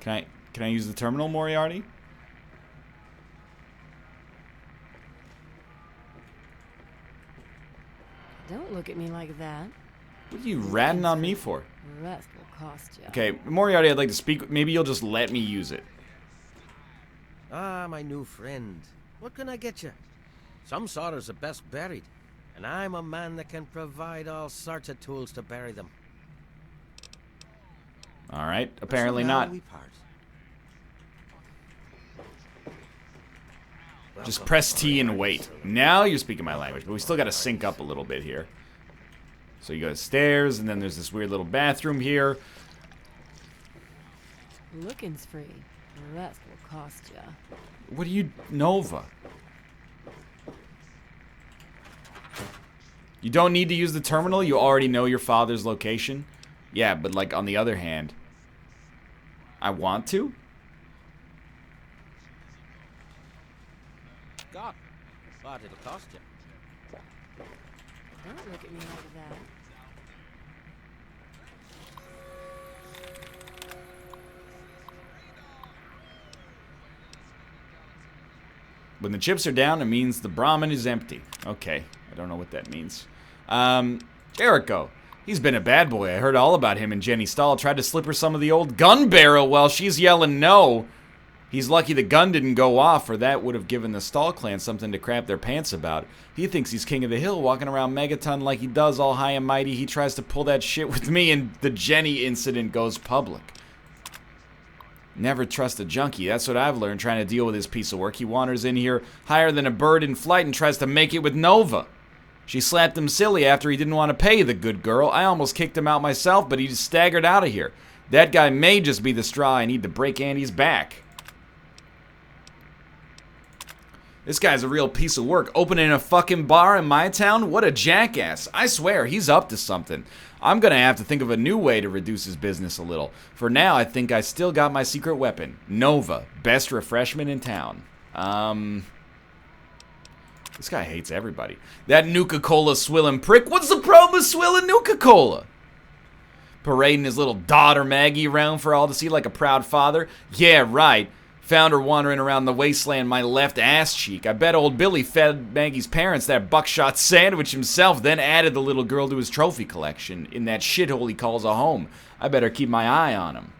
Can I use the terminal, Moriarty? Don't look at me like that. What are you ratting on me for? The rest will cost you. Okay, Moriarty, I'd like to speak. Maybe you'll just let me use it. Ah, my new friend. What can I get you? Some sorters are best buried, and I'm a man that can provide all sorts of tools to bury them. All right, apparently So now not. we part. Just press T and wait. Now you're speaking my language, but we still got to sync up a little bit here. So you go stairs, and then there's this weird little bathroom here. Looking's free. The rest will cost you. What are you, Nova? You don't need to use the terminal. You already know your father's location. Yeah, but like on the other hand, I want to. God, but it'll cost you. Don't look at me like that. When the chips are down, it means the Brahmin is empty. Okay, I don't know what that means. Jericho. He's been a bad boy. I heard all about him and Jenny Stahl. Tried to slip her some of the old gun barrel while she's yelling no. He's lucky the gun didn't go off, or that would have given the Stahl clan something to crap their pants about. He thinks he's king of the hill, walking around Megaton like he does, all high and mighty. He tries to pull that shit with me, and the Jenny incident goes public. Never trust a junkie. That's what I've learned trying to deal with this piece of work. He wanders in here higher than a bird in flight and tries to make it with Nova. She slapped him silly after he didn't want to pay the good girl. I almost kicked him out myself, but he just staggered out of here. That guy may just be the straw I need to break Andy's back. This guy's a real piece of work. Opening a fucking bar in my town? What a jackass. I swear, he's up to something. I'm gonna have to think of a new way to reduce his business a little. For now, I think I still got my secret weapon. Nova. Best refreshment in town. This guy hates everybody. That Nuka-Cola swilling prick. What's the problem with swilling Nuka-Cola? Parading his little daughter Maggie around for all to see like a proud father? Yeah, right. Found her wandering around the wasteland my left ass cheek. I bet old Billy fed Maggie's parents that buckshot sandwich himself, then added the little girl to his trophy collection in that shithole he calls a home. I better keep my eye on him.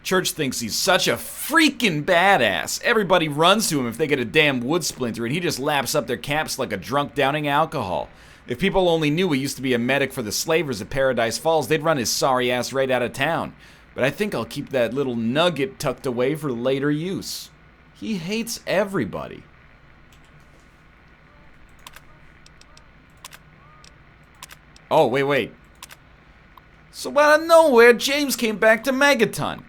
Church thinks he's such a freaking badass. Everybody runs to him if they get a damn wood splinter, and he just laps up their caps like a drunk downing alcohol. If people only knew he used to be a medic for the slavers at Paradise Falls, they'd run his sorry ass right out of town. But I think I'll keep that little nugget tucked away for later use. He hates everybody. Oh, wait. So out of nowhere, James came back to Megaton.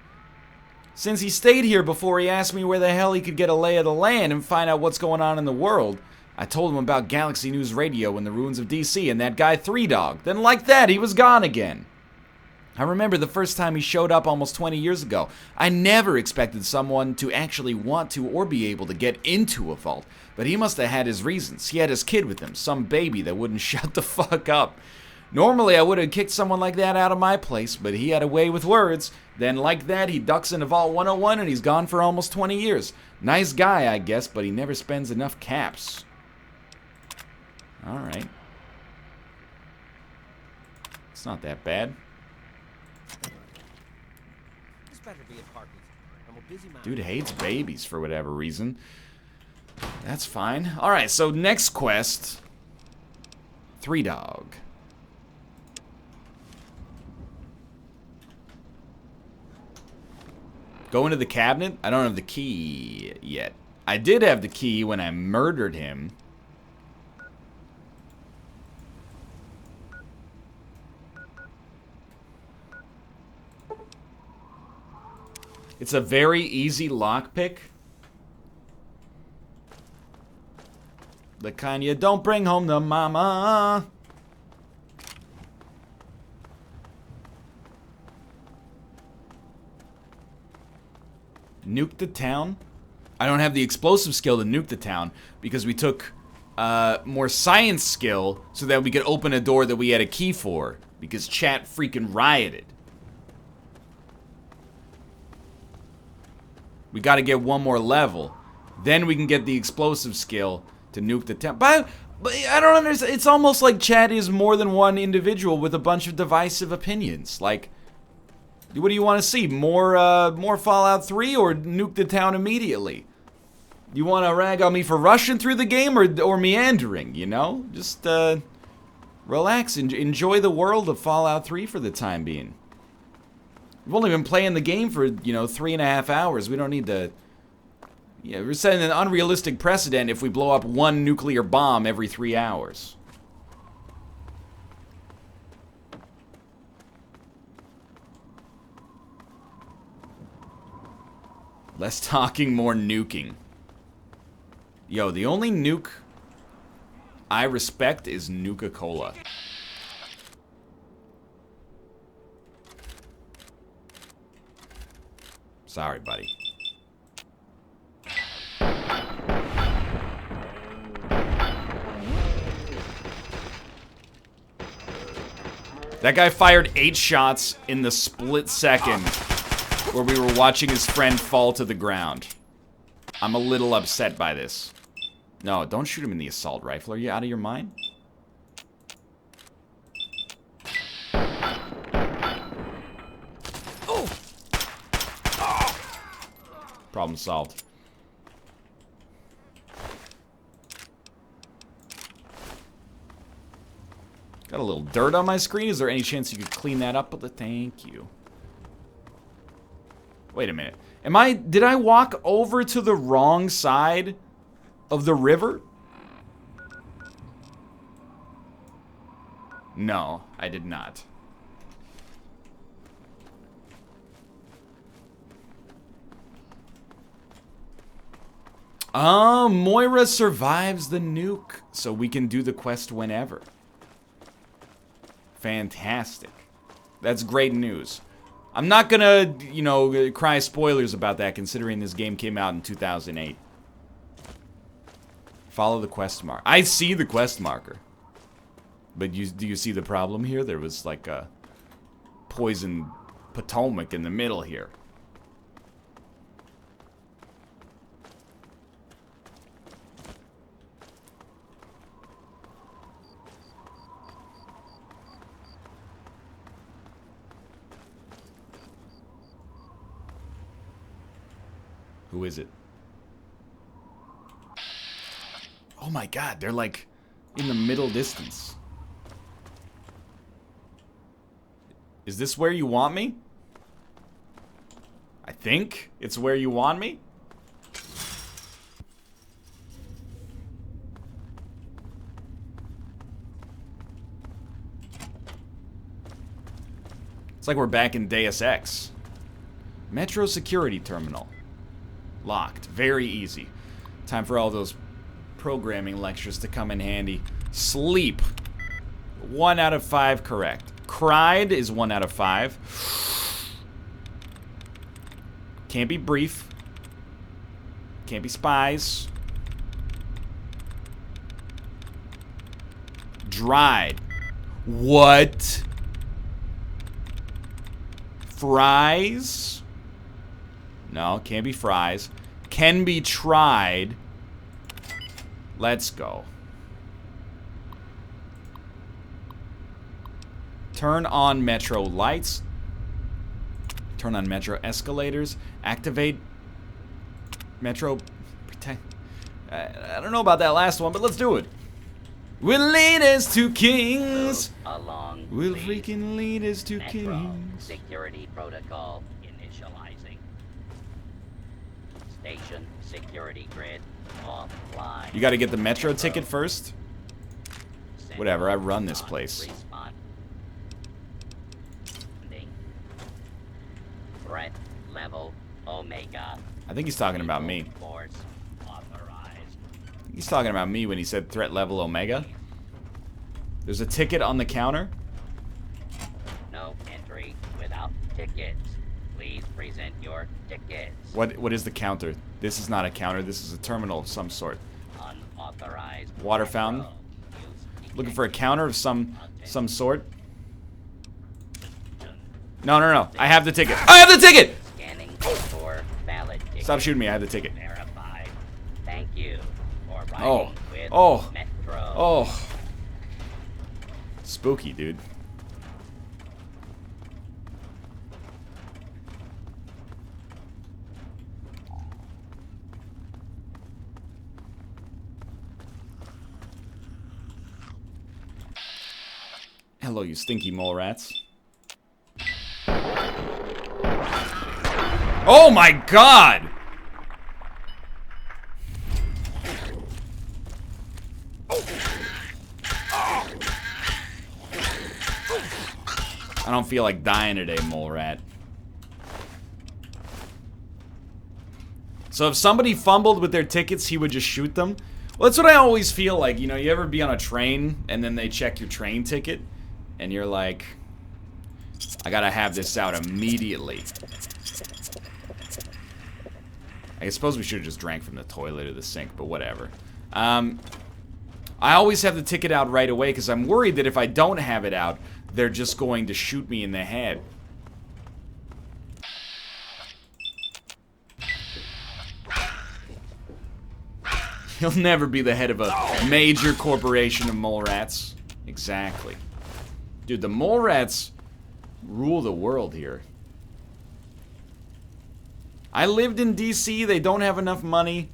Since he stayed here before, he asked me where the hell he could get a lay of the land and find out what's going on in the world. I told him about Galaxy News Radio and the ruins of DC and that guy Three Dog. Then like that, he was gone again. I remember the first time he showed up almost 20 years ago. I never expected someone to actually want to or be able to get into a vault, but he must have had his reasons. He had his kid with him, some baby that wouldn't shut the fuck up. Normally, I would have kicked someone like that out of my place, but he had a way with words. Then like that, he ducks into Vault 101 and he's gone for almost 20 years. Nice guy, I guess, but he never spends enough caps. Alright. It's not that bad. Dude hates babies for whatever reason. That's fine. Alright, so next quest. Three Dog. Go into the cabinet? I don't have the key yet. I did have the key when I murdered him. It's a very easy lockpick. The kind you don't bring home to mama. Nuke the town? I don't have the explosive skill to nuke the town because we took more science skill so that we could open a door that we had a key for because chat freaking rioted. We got to get one more level. Then we can get the explosive skill to nuke the town. But I don't understand. It's almost like Chad is more than one individual with a bunch of divisive opinions. Like, what do you want to see? More Fallout 3 or nuke the town immediately? You want to rag on me for rushing through the game or meandering, you know? Just relax and enjoy the world of Fallout 3 for the time being. We've only been playing the game for, 3.5 hours. We don't need to... Yeah, we're setting an unrealistic precedent if we blow up one nuclear bomb every 3 hours. Less talking, more nuking. Yo, the only nuke I respect is Nuka-Cola. Sorry, buddy. That guy fired 8 shots in the split second where we were watching his friend fall to the ground. I'm a little upset by this. No, don't shoot him in the assault rifle. Are you out of your mind? Oh! Problem solved. Got a little dirt on my screen. Is there any chance you could clean that up? Thank you. Wait a minute. Did I walk over to the wrong side of the river? No, I did not. Moira survives the nuke, so we can do the quest whenever. Fantastic. That's great news. I'm not gonna, cry spoilers about that considering this game came out in 2008. Follow the quest mark. I see the quest marker. But do you see the problem here? There was like a poison Potomac in the middle here. Who is it? Oh my god, they're like in the middle distance. Is this where you want me? I think it's where you want me. It's like we're back in Deus Ex. Metro security terminal. Locked. Very easy. Time for all those programming lectures to come in handy. Sleep. 1 out of 5 correct. Cried is 1 out of 5. Can't be brief. Can't be spies. Dried. What? Fries? No, can't be fries. Can be tried. Let's go. Turn on metro lights. Turn on metro escalators. Activate metro protect. I don't know about that last one, but let's do it. We'll lead us to kings. Along We'll freaking lead us to Metro kings. security protocol initializing. Station security grid offline. You got to get the metro ticket first. Whatever, I run this place. Threat level Omega. I think he's talking about me. Force authorized. He's talking about me when he said threat level Omega. There's a ticket on the counter. No entry without tickets. Please present your tickets. What is the counter? This is not a counter. This is a terminal of some sort. Unauthorized Water fountain. Looking for a counter of some sort. No. I have the ticket. I have the ticket. Scanning for valid ticket. Stop shooting me. I have the ticket. Verified. Thank you for riding Oh. with Oh. Metro. Oh. Spooky, dude. Hello, you stinky mole rats. Oh my god! I don't feel like dying today, mole rat. So if somebody fumbled with their tickets, he would just shoot them? Well, that's what I always feel like. You know, you ever be on a train, and then they check your train ticket, and you're like, I gotta have this out immediately. I suppose we should have just drank from the toilet or the sink, but whatever. I always have the ticket out right away, because I'm worried that if I don't have it out, they're just going to shoot me in the head. He'll never be the head of a major corporation of mole rats. Exactly. Dude, the mole rats rule the world here. I lived in DC. They don't have enough money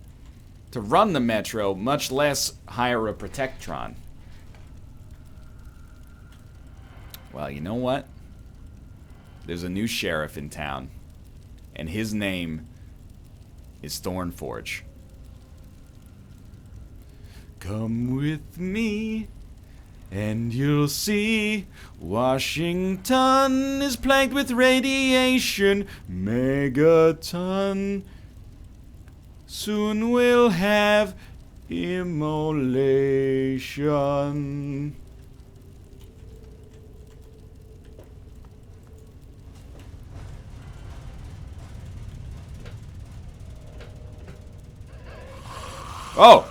to run the metro, much less hire a Protectron. Well, you know what? There's a new sheriff in town, and his name is Thornforge. Come with me, and you'll see Washington is plagued with radiation. Megaton. Soon we'll have immolation. Oh!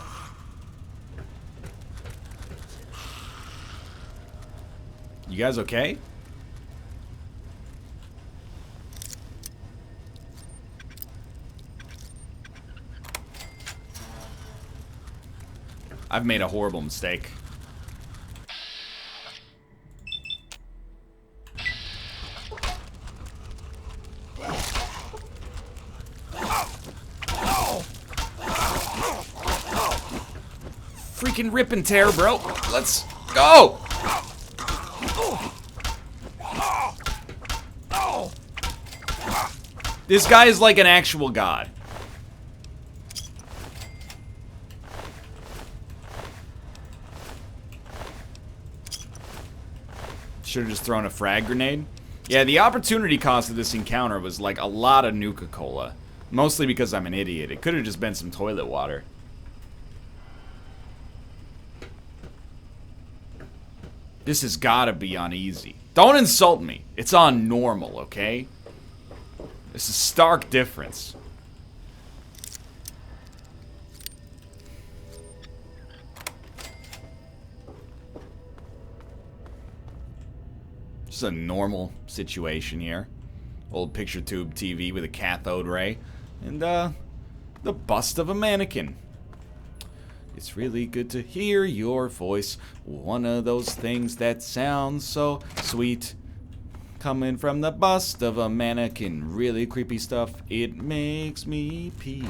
You guys okay? I've made a horrible mistake. Freaking rip and tear, bro. Let's go! This guy is like an actual god. Should have just thrown a frag grenade. Yeah, the opportunity cost of this encounter was like a lot of Nuka-Cola. Mostly because I'm an idiot. It could have just been some toilet water. This has gotta be on easy. Don't insult me. It's on normal, okay? This is a stark difference. Just a normal situation here. Old picture tube TV with a cathode ray. And, the bust of a mannequin. It's really good to hear your voice. One of those things that sounds so sweet. Coming from the bust of a mannequin. Really creepy stuff. It makes me pee.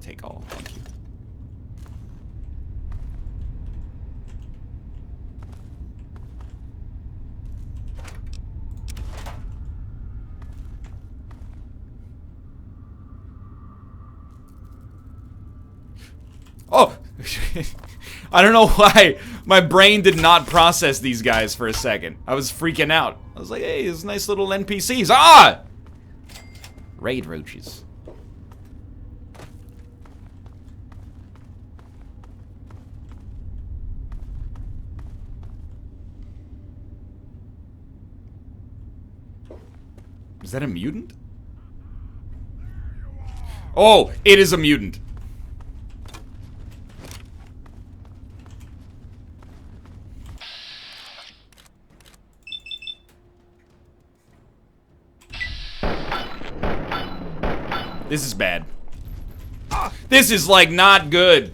Take all. Thank you. Oh! I don't know why my brain did not process these guys for a second. I was freaking out. I was like, hey, these nice little NPCs. Ah! Raid roaches. Is that a mutant? Oh, it is a mutant. This is bad. This is, like, not good.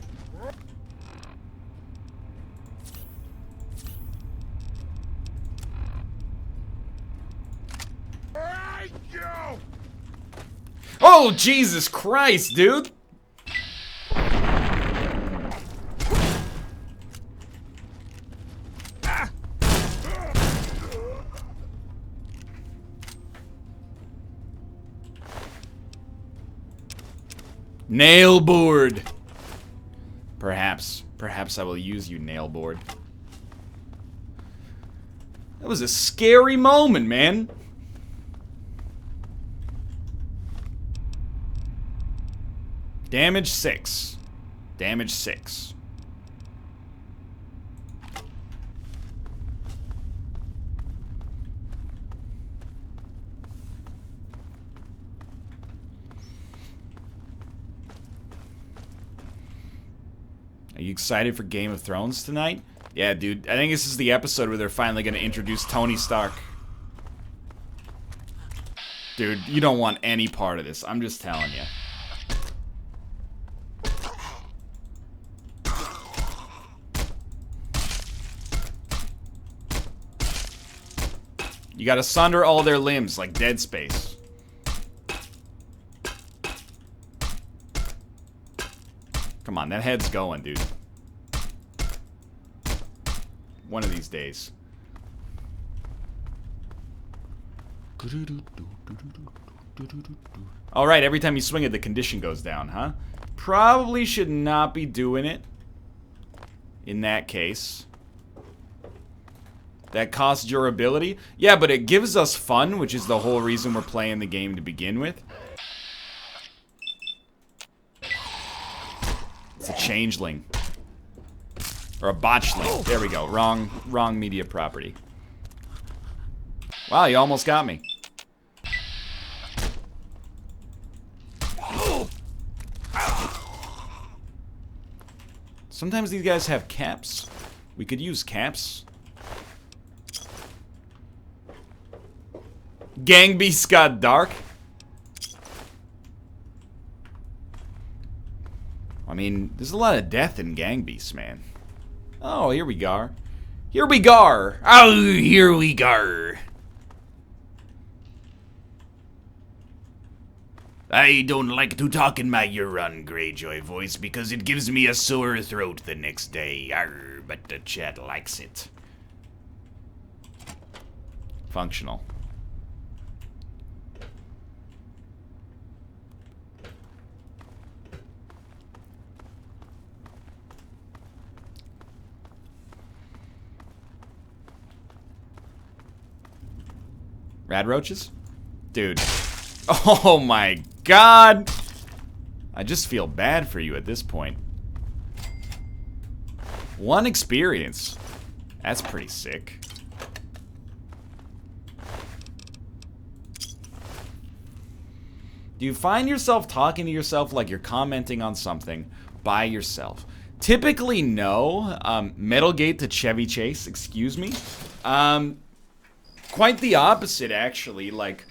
Oh, Jesus Christ, dude. Nailboard. Perhaps I will use you, nailboard. That was a scary moment, man. Damage 6. Damage 6. Are you excited for Game of Thrones tonight? Yeah, dude. I think this is the episode where they're finally going to introduce Tony Stark. Dude, you don't want any part of this. I'm just telling you. You gotta sunder all their limbs like Dead Space. Come on, that head's going, dude. One of these days. Alright, every time you swing it, the condition goes down, huh? Probably should not be doing it. In that case. That costs durability? Yeah, but it gives us fun, which is the whole reason we're playing the game to begin with. It's a changeling. Or a botchling. There we go. Wrong media property. Wow, you almost got me. Sometimes these guys have caps. We could use caps. Gang Beasts got dark. I mean, there's a lot of death in Gang Beasts, man. Oh, here we go. Here we go. Oh, here we go. I don't like to talk in my Euron Greyjoy voice because it gives me a sore throat the next day. Arr, but the chat likes it. Functional. Rad roaches? Dude. Oh my god! I just feel bad for you at this point. 1 experience. That's pretty sick. Do you find yourself talking to yourself like you're commenting on something by yourself? Typically, no. Metalgate to Chevy Chase, excuse me. Quite the opposite, actually. Like,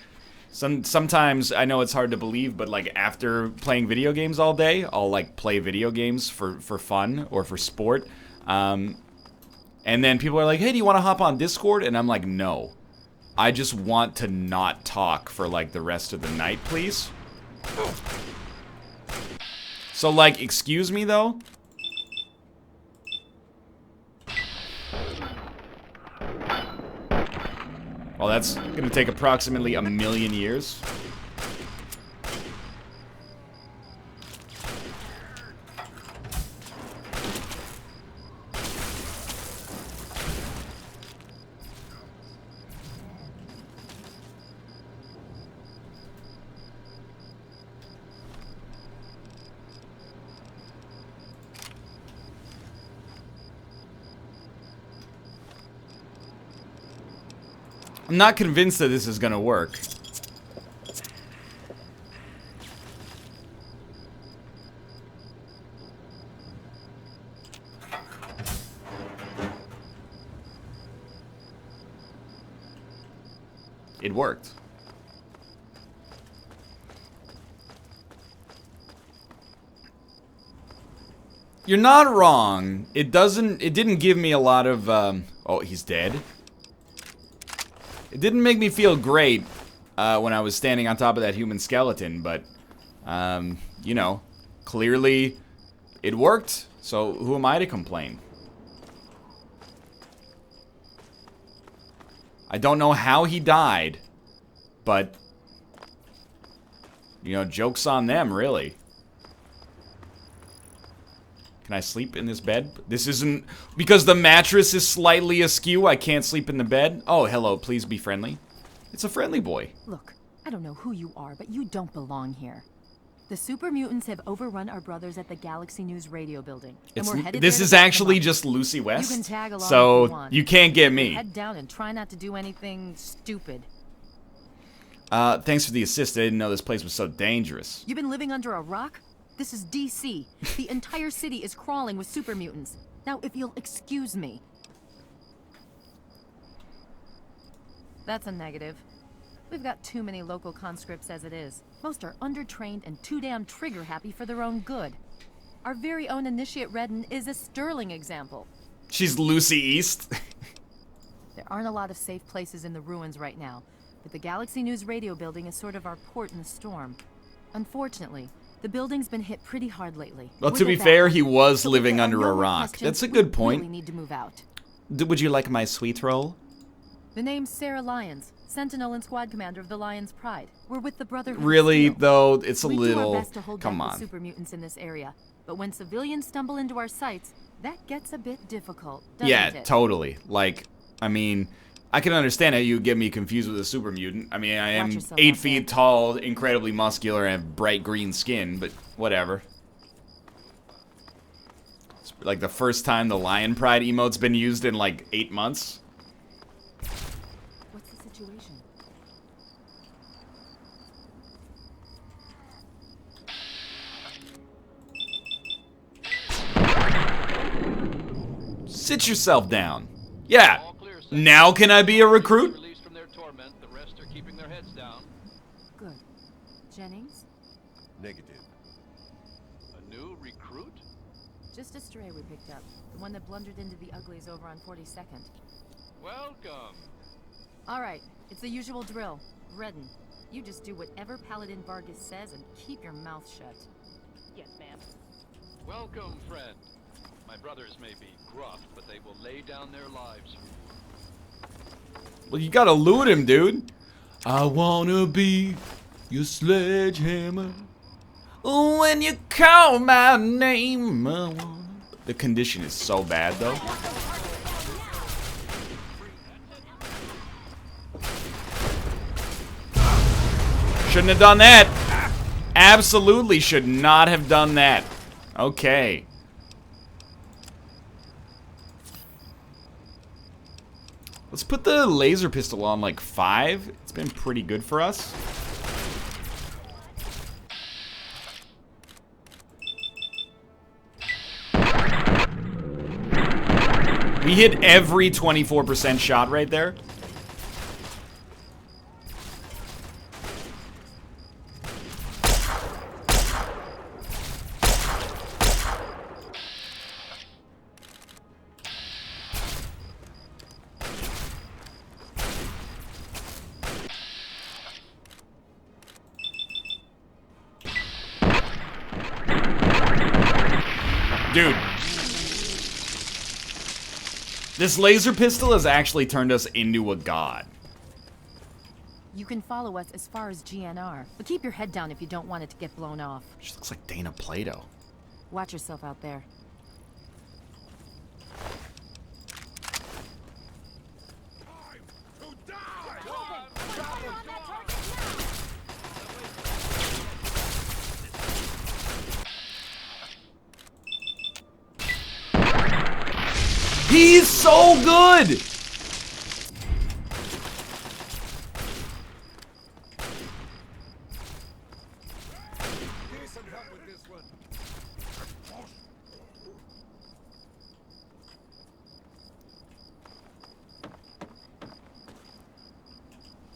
sometimes, I know it's hard to believe, but like after playing video games all day, I'll like play video games for fun or for sport. And then people are like, hey, do you want to hop on Discord? And I'm like, no. I just want to not talk for like the rest of the night, please. So like, excuse me though. Well, that's gonna take approximately 1,000,000 years. I'm not convinced that this is gonna work. It worked. You're not wrong. It didn't give me a lot of, oh, he's dead? It didn't make me feel great when I was standing on top of that human skeleton, but, you know, clearly it worked, so who am I to complain? I don't know how he died, but, you know, joke's on them, really. Can I sleep in this bed? This isn't... Because the mattress is slightly askew, I can't sleep in the bed? Oh, hello, please be friendly. It's a friendly boy. Look, I don't know who you are, but you don't belong here. The super mutants have overrun our brothers at the Galaxy News radio building. And we're headed This there is to actually them up. just Lucy West. You can tag along if so you want. you can't get me. Head down and try not to do anything stupid. Thanks for the assist. I didn't know this place was so dangerous. You've been living under a rock? This is DC. The entire city is crawling with super mutants. Now, if you'll excuse me. That's a negative. We've got too many local conscripts as it is. Most are undertrained and too damn trigger-happy for their own good. Our very own Initiate Redden is a sterling example. She's Lucy East. There aren't a lot of safe places in the ruins right now, but the Galaxy News radio building is sort of our port in the storm. Unfortunately, the building's been hit pretty hard lately. Well, With to a be backup. fair, he was So if living there are under no a more rock. questions, That's a we good point. really need to move out. Would you like my sweet roll? The name's Sarah Lyons, Sentinel and Squad Commander of the Lion's Pride. We're with the Brotherhood. Really, of Steel. though, it's a We do little... our best to hold Come back the on. super mutants in this area, but when civilians stumble into our sites, that gets a bit difficult, doesn't Yeah, it? totally. Like, I mean, I can understand how you get me confused with a super mutant. I mean, I am yourself 8 out feet there. tall, incredibly muscular, and have bright green skin, but whatever. It's like the first time the Lion Pride emote's been used in like 8 months. What's the situation? Sit yourself down. Yeah. All clear, sir. Now can I be a recruit? Released from their torment, the rest are keeping their heads down. Good. Jennings? Negative. A new recruit? Just a stray we picked up. The one that blundered into the uglies over on 42nd. Welcome. Alright, it's the usual drill. Redden, you just do whatever Paladin Vargas says and keep your mouth shut. Yes, ma'am. Welcome, friend. My brothers may be gruff, but they will lay down their lives for you. Well, you gotta loot him, dude. I wanna be your sledgehammer. When you call my name, I wanna... The condition is so bad, though. Shouldn't have done that. Absolutely should not have done that. Okay. Let's put the laser pistol on like 5. It's been pretty good for us. We hit every 24% shot right there. Dude. This laser pistol has actually turned us into a god. You can follow us as far as GNR, but keep your head down if you don't want it to get blown off. She looks like Dana Plato. Watch yourself out there. He's so good! Need some help with this one.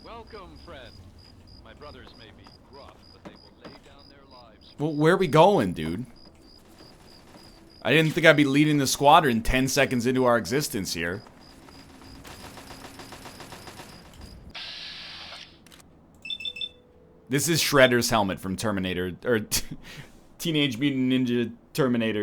Welcome, friend. My brothers may be gruff, but they will lay down their lives. Well, where are we going, dude? I didn't think I'd be leading the squadron 10 seconds into our existence here. This is Shredder's helmet from Terminator, or Teenage Mutant Ninja Terminators.